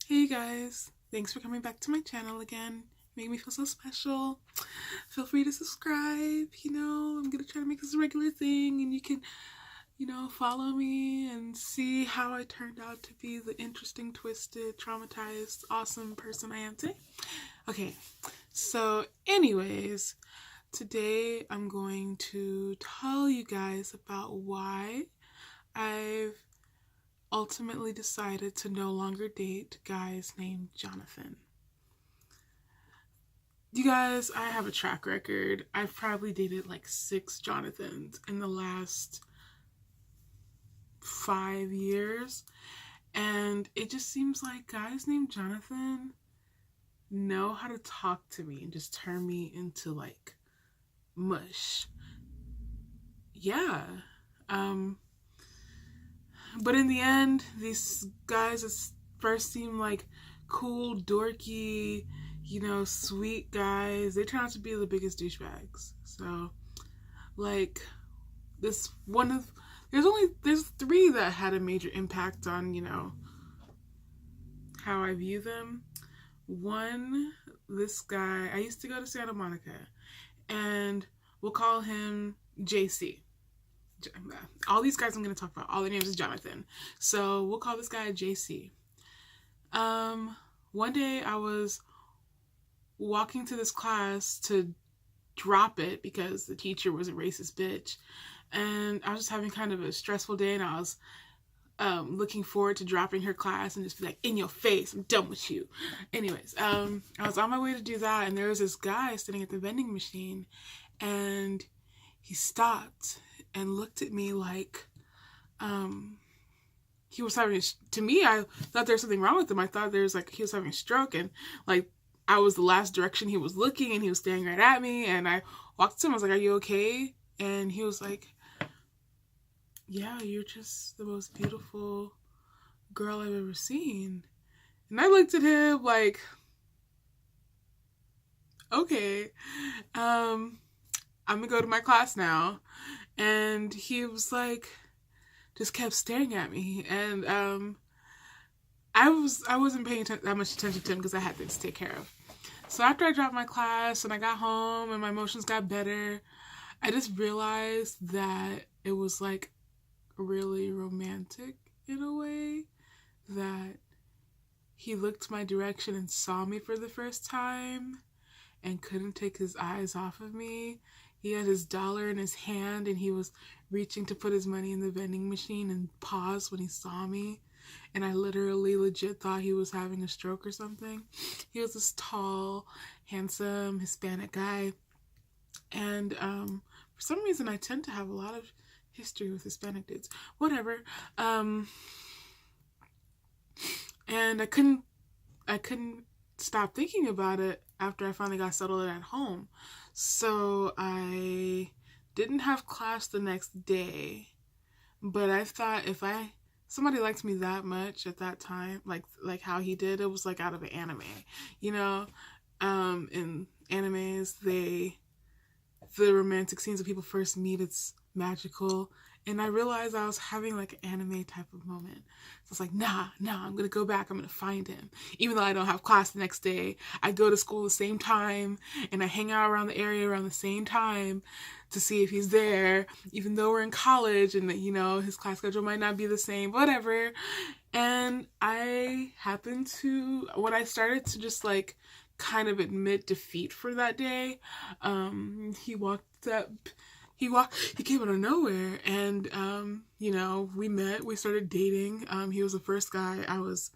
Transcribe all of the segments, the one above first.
Hey guys, thanks for coming back to my channel again. Make me feel so special. Feel free to subscribe. I'm gonna try to make this a regular thing and you can, follow me and see how I turned out to be the interesting, twisted, traumatized, awesome person I am today. Okay, so anyways, today I'm going to tell you guys about why I've ultimately decided to no longer date guys named Jonathan. You guys, I have a track record. I've probably dated like 6 Jonathans in the last 5 years. And it just seems like guys named Jonathan know how to talk to me and just turn me into like mush. Yeah. But in the end, these guys at first seem like cool, dorky, sweet guys. They turn out to be the biggest douchebags. So, like, there's 3 that had a major impact on, how I view them. One, this guy, I used to go to Santa Monica, and we'll call him JC. All these guys I'm going to talk about, all their names is Jonathan. So we'll call this guy JC. One day I was walking to this class to drop it because the teacher was a racist bitch. And I was just having kind of a stressful day, and I was looking forward to dropping her class and just be like, in your face, I'm done with you. Anyways, I was on my way to do that, and there was this guy sitting at the vending machine, and he stopped and looked at me like he was having to me, I thought there was something wrong with him. I thought there was like he was having a stroke, and like I was the last direction he was looking, and he was staring right at me. And I walked to him, I was like, are you okay? And he was like, yeah, you're just the most beautiful girl I've ever seen. And I looked at him like, okay, I'm gonna go to my class now. And he was like, just kept staring at me. And I wasn't paying that much attention to him because I had things to take care of. So after I dropped my class and I got home and my emotions got better, I just realized that it was like really romantic in a way, that he looked my direction and saw me for the first time and couldn't take his eyes off of me. He had his dollar in his hand and he was reaching to put his money in the vending machine and paused when he saw me. And I literally legit thought he was having a stroke or something. He was this tall, handsome, Hispanic guy. And for some reason, I tend to have a lot of history with Hispanic dudes. Whatever. And I couldn't stop thinking about it after I finally got settled at home. So I didn't have class the next day, but I thought if somebody liked me that much at that time, like how he did, it was like out of an anime, in animes, the romantic scenes when people first meet, it's magical. And I realized I was having like an anime type of moment. So it's like, nah, I'm gonna go back. I'm gonna find him. Even though I don't have class the next day, I go to school the same time and I hang out around the area around the same time to see if he's there, even though we're in college and his class schedule might not be the same, whatever. And I happened to, when I started to just like kind of admit defeat for that day, he came out of nowhere, and we met, we started dating. He was the first guy I was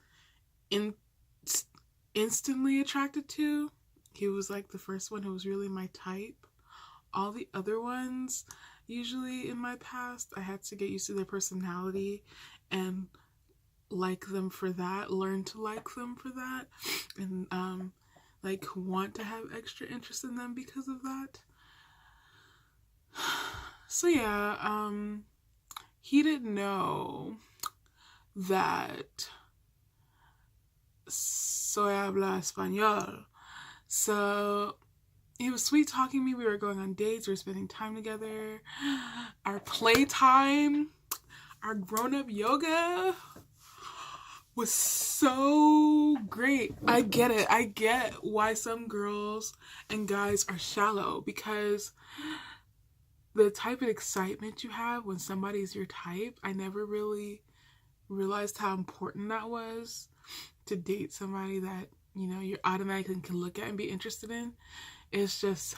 instantly attracted to. He was like the first one who was really my type. All the other ones, usually in my past, I had to get used to their personality and like them for that, learn to like them for that, and like want to have extra interest in them because of that. So yeah, he didn't know that soy habla español. So he was sweet talking me. We were going on dates. We were spending time together. Our playtime, our grown-up yoga. was so great. I get it. I get why some girls and guys are shallow, because the type of excitement you have when somebody's your type, I never really realized how important that was, to date somebody that, you know, you automatically can look at and be interested in. It's just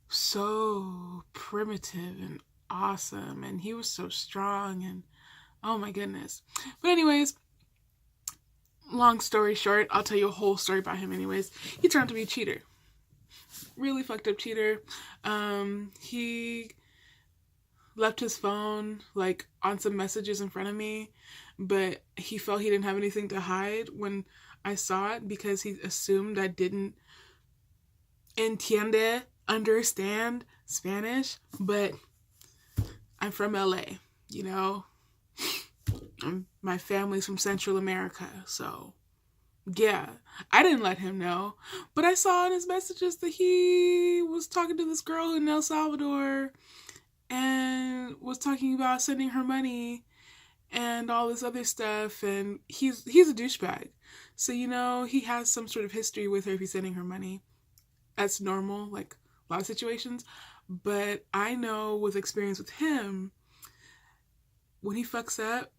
so primitive and awesome. And he was so strong, and oh my goodness. But anyways, long story short, I'll tell you a whole story about him anyways. He turned out to be a cheater. Really fucked up cheater. He left his phone like on some messages in front of me, but he felt he didn't have anything to hide when I saw it, because he assumed I didn't understand Spanish. But I'm from LA, you know. My family's from Central America, so yeah, I didn't let him know. But I saw in his messages that he was talking to this girl in El Salvador and was talking about sending her money and all this other stuff. And he's a douchebag. So, you know, he has some sort of history with her if he's sending her money. That's normal, like a lot of situations. But I know with experience with him, when he fucks up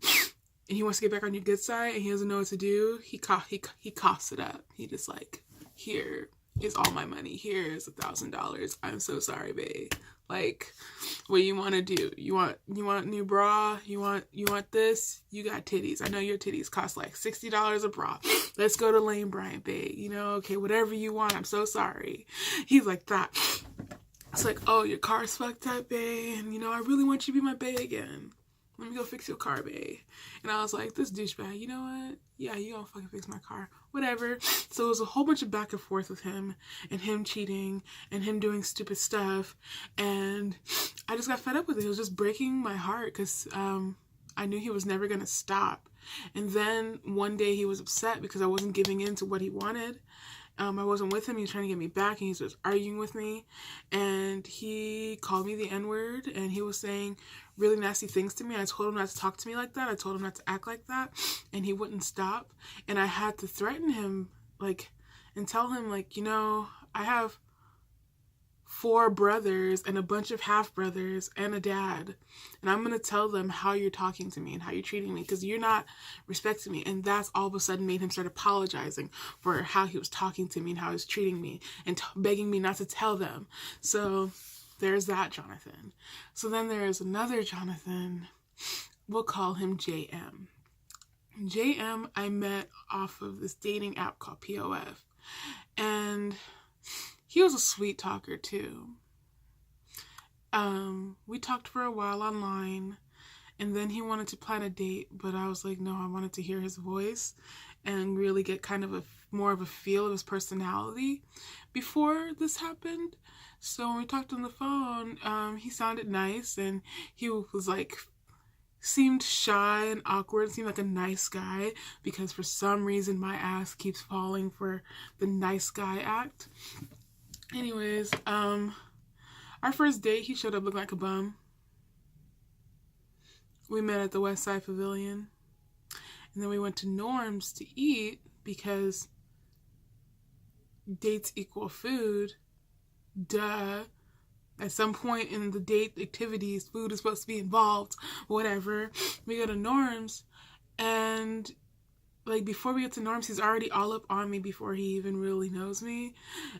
and he wants to get back on your good side and he doesn't know what to do, he coughs it up. He just like, here is all my money. Here's $1,000. I'm so sorry, babe. Like, what you want to do? You want new bra? You want this? You got titties. I know your titties cost like $60 a bra. Let's go to Lane Bryant, babe. You know, okay, whatever you want. I'm so sorry. He's like that. It's like, oh, your car's fucked up, babe. And, you know, I really want you to be my babe again. Let me go fix your car, babe. And I was like, this douchebag, you know what? Yeah, you gonna fucking fix my car. Whatever. So it was a whole bunch of back and forth with him, and him cheating, and him doing stupid stuff. And I just got fed up with it. It was just breaking my heart, because I knew he was never gonna stop. And then one day he was upset because I wasn't giving in to what he wanted. I wasn't with him. He was trying to get me back, and he was arguing with me, and he called me the N-word, and he was saying really nasty things to me. I told him not to talk to me like that. I told him not to act like that, and he wouldn't stop. And I had to threaten him, like, and tell him, like, you know, I have 4 brothers and a bunch of half-brothers and a dad, and I'm gonna tell them how you're talking to me and how you're treating me, because you're not respecting me. And that's all of a sudden made him start apologizing for how he was talking to me and how he was treating me, and begging me not to tell them. So there's that Jonathan. So then there's another Jonathan. We'll call him JM. JM I met off of this dating app called POF, and he was a sweet talker too. We talked for a while online, and then he wanted to plan a date, but I was like, no, I wanted to hear his voice and really get kind of more of a feel of his personality before this happened. So when we talked on the phone, he sounded nice, and he was like, seemed shy and awkward, seemed like a nice guy, because for some reason my ass keeps falling for the nice guy act. Anyways, our first date, he showed up looking like a bum. We met at the West Side Pavilion, and then we went to Norm's to eat, because dates equal food. Duh. At some point in the date activities, food is supposed to be involved. Whatever. We go to Norm's, and like before we get to Norm's, he's already all up on me before he even really knows me.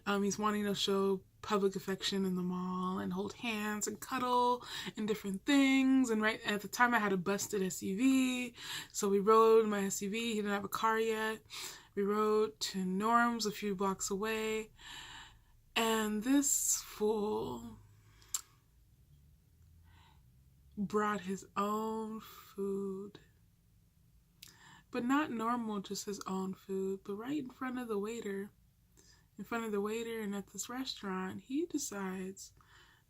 He's wanting to show public affection in the mall and hold hands and cuddle and different things. And right at the time I had a busted SUV, so we rode my SUV. He didn't have a car yet. We rode to Norm's a few blocks away, and this fool brought his own food. But not normal, just his own food, but right in front of the waiter. And at this restaurant, he decides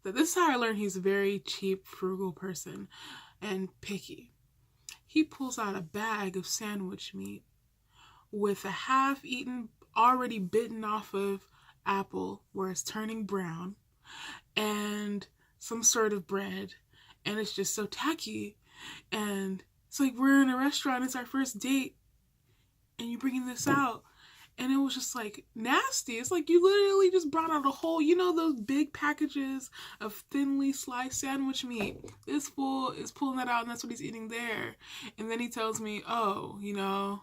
that this is how I learned he's a very cheap, frugal person and picky. He pulls out a bag of sandwich meat with a half-eaten, already bitten off of apple where it's turning brown, and some sort of bread, and it's just so tacky. And it's like, we're in a restaurant, it's our first date, you bringing this out? And it was just like nasty. It's like you literally just brought out a whole, you know, those big packages of thinly sliced sandwich meat. This fool is pulling that out and that's what he's eating there. And then he tells me, oh, you know,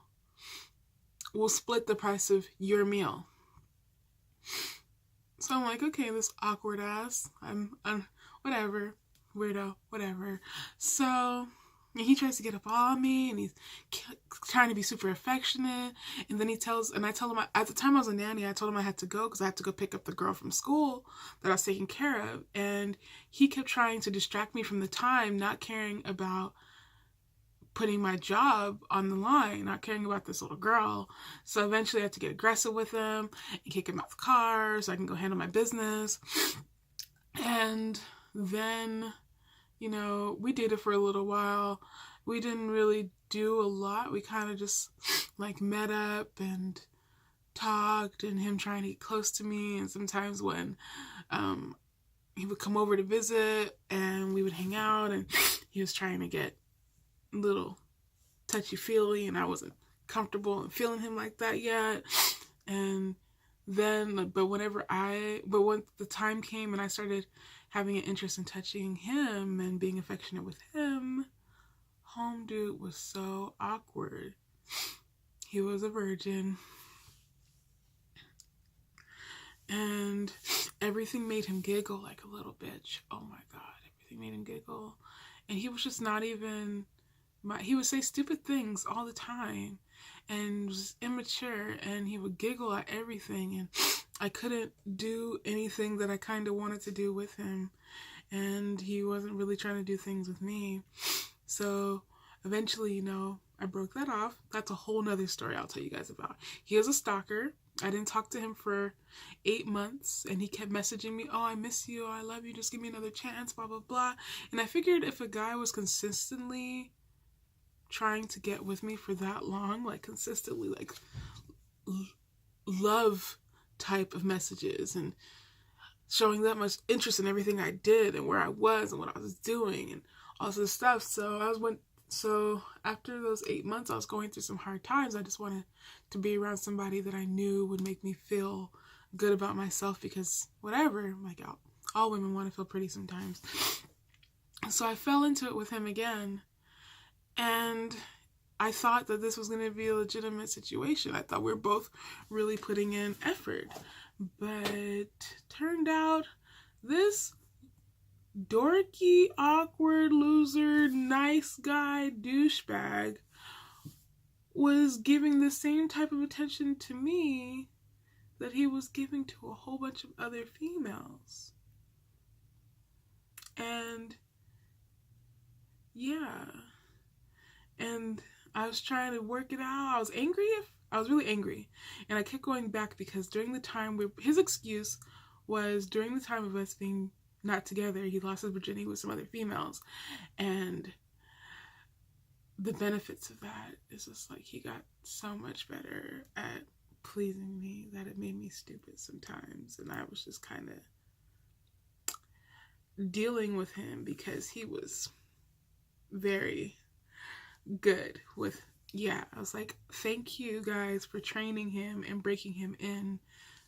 we'll split the price of your meal. So I'm like, okay, this awkward ass. I'm whatever, weirdo, whatever. So he tries to get up on me, and he's trying to be super affectionate. And then I tell him, at the time I was a nanny, I told him I had to go because I had to go pick up the girl from school that I was taking care of. And he kept trying to distract me from the time, not caring about putting my job on the line, not caring about this little girl. So eventually I had to get aggressive with him and kick him out the car so I can go handle my business. And then, you know, we dated for a little while. We didn't really do a lot. We kind of just like met up and talked, and him trying to get close to me. And sometimes when he would come over to visit and we would hang out, and he was trying to get a little touchy-feely, and I wasn't comfortable in feeling him like that yet. And then, but when the time came and I started having an interest in touching him and being affectionate with him, home dude was so awkward. He was a virgin. And everything made him giggle like a little bitch. Oh my God, everything made him giggle. And he was just not even, he would say stupid things all the time and was immature, and he would giggle at everything, and I couldn't do anything that I kind of wanted to do with him, and he wasn't really trying to do things with me. So eventually, you know, I broke that off. That's a whole nother story I'll tell you guys about. He was a stalker. I didn't talk to him for 8 months, and he kept messaging me, oh, I miss you, oh, I love you, just give me another chance, blah, blah, blah. And I figured if a guy was consistently trying to get with me for that long, like consistently, like love type of messages and showing that much interest in everything I did and where I was and what I was doing and all this stuff. So after those 8 months, I was going through some hard times. I just wanted to be around somebody that I knew would make me feel good about myself, because whatever, like all women want to feel pretty sometimes. So I fell into it with him again. And I thought that this was going to be a legitimate situation. I thought we were both really putting in effort. But turned out this dorky, awkward, loser, nice guy, douchebag was giving the same type of attention to me that he was giving to a whole bunch of other females. And yeah. And I was trying to work it out. I was angry. I was really angry. And I kept going back because during the time his excuse was during the time of us being not together, he lost his virginity with some other females. And the benefits of that is just like he got so much better at pleasing me that it made me stupid sometimes. And I was just kind of dealing with him because he was very good with, I was like, thank you guys for training him and breaking him in.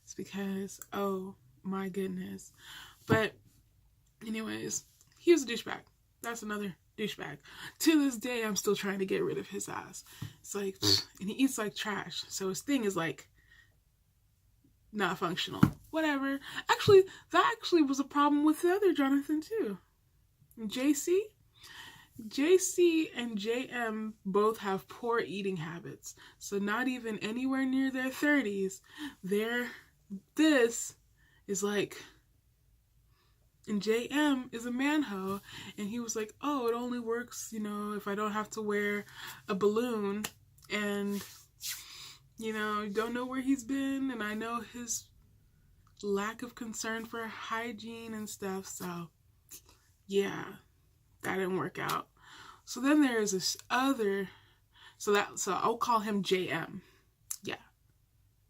It's because, oh my goodness. But anyways, he was a douchebag. That's another douchebag. To this day, I'm still trying to get rid of his ass. It's like, and he eats like trash. So his thing is like not functional. Whatever. Actually, that was a problem with the other Jonathan too. JC and JM both have poor eating habits. So not even anywhere near their 30s. This is like, and JM is a manho, and he was like, oh, it only works, you know, if I don't have to wear a balloon, and, you know, don't know where he's been, and I know his lack of concern for hygiene and stuff, so, yeah, that didn't work out. So then there's this other, so I'll call him JM. Yeah,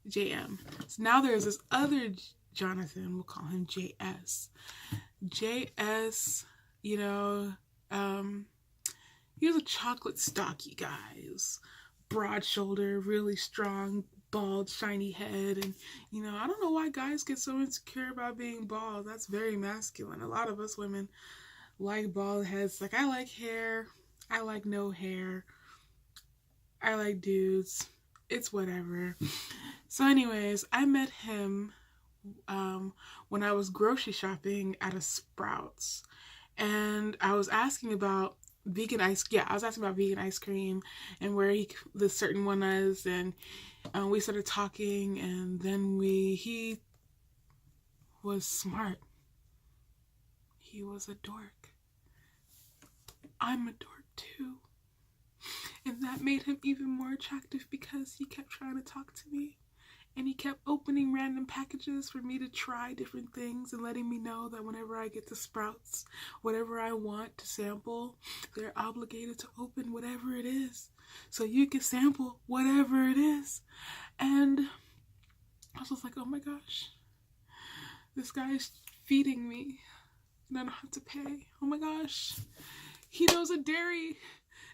JM. So now there's this other Jonathan, we'll call him JS. JS, he was a chocolate stocky guy. He was broad shoulder, really strong, bald, shiny head. And, I don't know why guys get so insecure about being bald. That's very masculine. A lot of us women like bald heads. Like, I like hair. I like no hair. I like dudes. It's whatever. So anyways, I met him when I was grocery shopping at a Sprouts. And I was asking about vegan ice. Yeah, I was asking about vegan ice cream and where the certain one is. And we started talking, and then he was smart. He was a dork. I'm a dork too. And that made him even more attractive because he kept trying to talk to me. And he kept opening random packages for me to try different things and letting me know that whenever I get to Sprouts, whatever I want to sample, they're obligated to open whatever it is. So you can sample whatever it is. And I was just like, oh my gosh, this guy is feeding me and I don't have to pay. Oh my gosh. He knows that dairy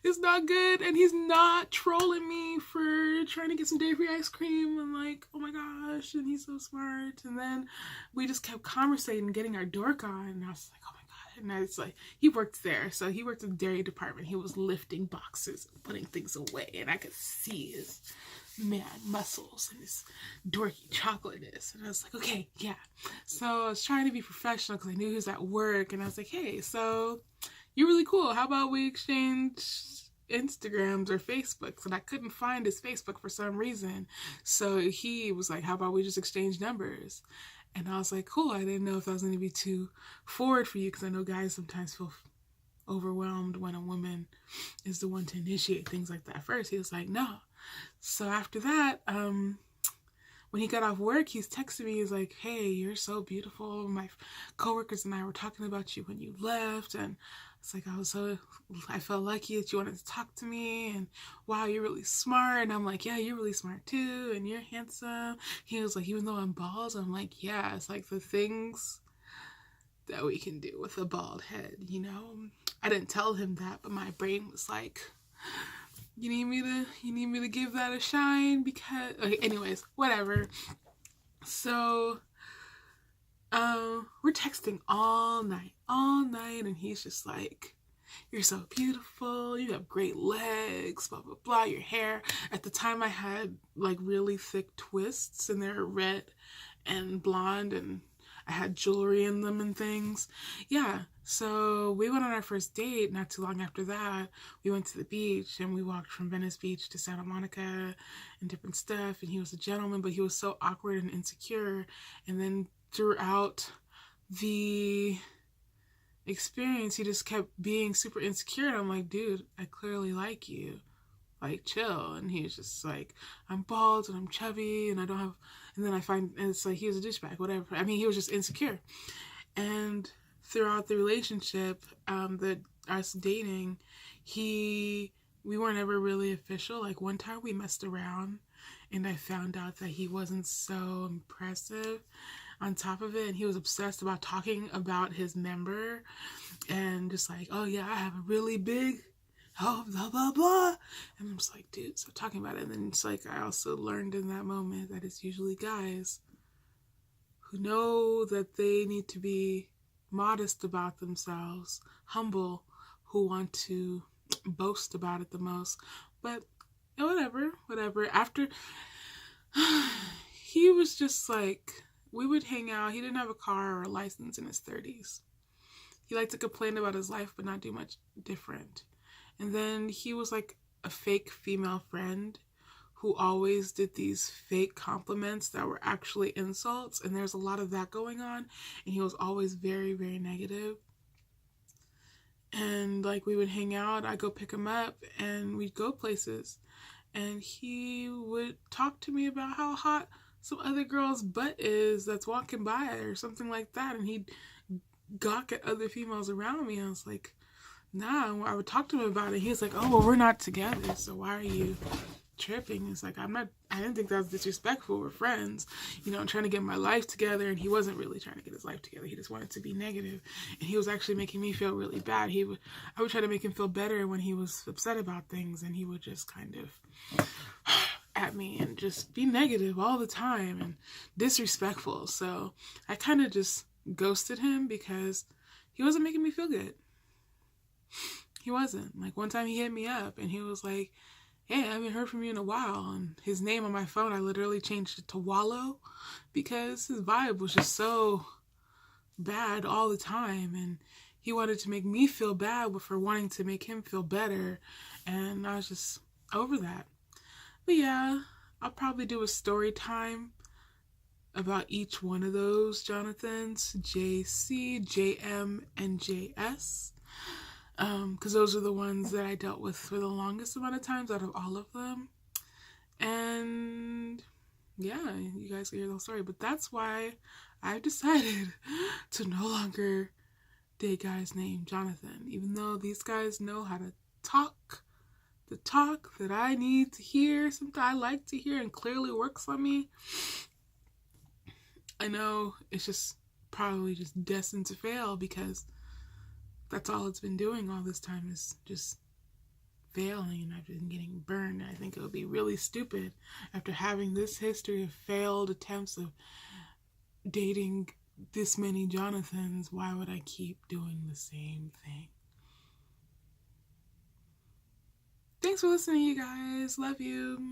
is not good, and he's not trolling me for trying to get some dairy-free ice cream. And like, oh my gosh, and he's so smart. And then we just kept conversating, getting our dork on, and I was like, oh my god. And I was like, he worked there, so he worked in the dairy department. He was lifting boxes and putting things away, and I could see his man muscles and his dorky chocolateness. And I was like, okay, yeah. So I was trying to be professional because I knew he was at work, and I was like, hey, so you're really cool. How about we exchange Instagrams or Facebooks? And I couldn't find his Facebook for some reason. So he was like, how about we just exchange numbers? And I was like, cool. I didn't know if that was going to be too forward for you because I know guys sometimes feel overwhelmed when a woman is the one to initiate things like that first. He was like, no. So after that, when he got off work, he's texting me. He's like, hey, you're so beautiful. My coworkers and I were talking about you when you left. And it's like, I felt lucky that you wanted to talk to me. And wow, you're really smart. And I'm like, yeah, you're really smart too. And you're handsome. He was like, even though I'm bald, I'm like, yeah, it's like the things that we can do with a bald head, I didn't tell him that, but my brain was like, you need me to give that a shine because, okay, anyways, whatever. So, we're texting all night, and he's just like, you're so beautiful, you have great legs, blah, blah, blah, your hair. At the time I had like really thick twists and they're red and blonde and I had jewelry in them and things. Yeah, so we went on our first date. Not too long after that, we went to the beach and we walked from Venice Beach to Santa Monica and different stuff. And he was a gentleman, but he was so awkward and insecure. And then throughout the experience, he just kept being super insecure. And I'm like, dude, I clearly like you. Like, chill. And he was just like, I'm bald and I'm chubby and I don't have, and then and it's like, he was a douchebag, whatever. I mean, he was just insecure. And throughout the relationship, us dating, we weren't ever really official. Like, one time we messed around and I found out that he wasn't so impressive on top of it. And he was obsessed about talking about his member and just like, oh yeah, I have a really big, oh, blah, blah, blah. And I'm just like, dude, stop talking about it. And then it's like, I also learned in that moment that it's usually guys who know that they need to be modest about themselves, humble, who want to boast about it the most. But whatever. After, he was just like, we would hang out. He didn't have a car or a license in his 30s. He liked to complain about his life, but not do much different. And then he was like a fake female friend who always did these fake compliments that were actually insults. And there's a lot of that going on. And he was always very, very negative. And like, we would hang out, I'd go pick him up and we'd go places. And he would talk to me about how hot some other girl's butt is that's walking by or something like that. And he'd gawk at other females around me. And I was like, nah. I would talk to him about it. He was like, oh, well, we're not together, so why are you tripping. It's like, I didn't think that was disrespectful. We're friends, you know, I'm trying to get my life together. And he wasn't really trying to get his life together. He just wanted to be negative. And he was actually making me feel really bad. I would try to make him feel better when he was upset about things. And he would just kind of at me and just be negative all the time and disrespectful. So I kind of just ghosted him because he wasn't making me feel good. He wasn't. Like, one time he hit me up and he was like, hey, I haven't heard from you in a while. And his name on my phone, I literally changed it to Wallow because his vibe was just so bad all the time. And he wanted to make me feel bad for wanting to make him feel better. And I was just over that. But yeah, I'll probably do a story time about each one of those Jonathans, JC, JM, and JS. Because those are the ones that I dealt with for the longest amount of times out of all of them. And yeah, you guys can hear the whole story. But that's why I've decided to no longer date guys named Jonathan. Even though these guys know how to talk the talk that I need to hear, something I like to hear and clearly works on me. I know it's just probably just destined to fail because that's all it's been doing all this time is just failing, and I've been getting burned. I think it would be really stupid after having this history of failed attempts of dating this many Jonathans. Why would I keep doing the same thing? Thanks for listening, you guys. Love you.